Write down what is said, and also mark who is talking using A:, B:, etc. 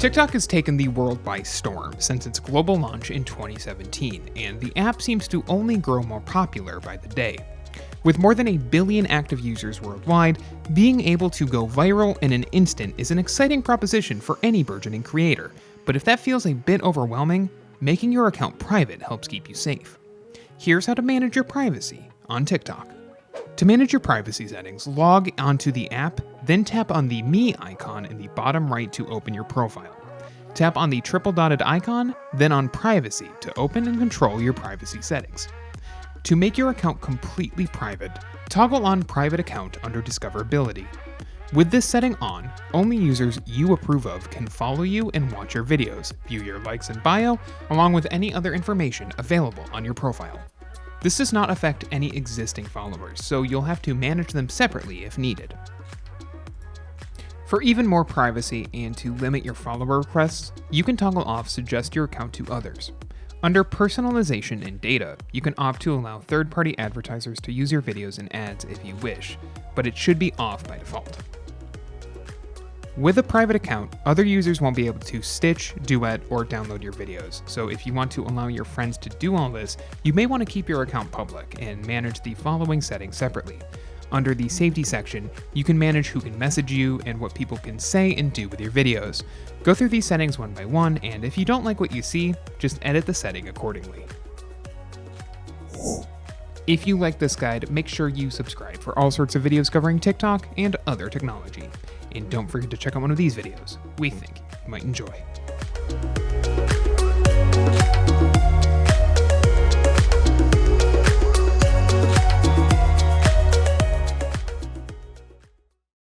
A: TikTok has taken the world by storm since its global launch in 2017, and the app seems to only grow more popular by the day. With more than 1 billion active users worldwide, being able to go viral in an instant is an exciting proposition for any burgeoning creator, but if that feels a bit overwhelming, making your account private helps keep you safe. Here's how to manage your privacy on TikTok. To manage your privacy settings, log onto the app, then tap on the Me icon in the bottom right to open your profile. Tap on the triple dotted icon, then on Privacy to open and control your privacy settings. To make your account completely private, toggle on Private Account under Discoverability. With this setting on, only users you approve of can follow you and watch your videos, view your likes and bio, along with any other information available on your profile. This does not affect any existing followers, so you'll have to manage them separately if needed. For even more privacy and to limit your follower requests, you can toggle off Suggest your account to others. Under Personalization and Data, you can opt to allow third-party advertisers to use your videos and ads if you wish, but it should be off by default. With a private account, other users won't be able to stitch, duet, or download your videos, so if you want to allow your friends to do all this, you may want to keep your account public and manage the following settings separately. Under the Safety section, you can manage who can message you and what people can say and do with your videos. Go through these settings one by one, and if you don't like what you see, just edit the setting accordingly. If you like this guide, make sure you subscribe for all sorts of videos covering TikTok and other technology. And don't forget to check out one of these videos. We think you might enjoy.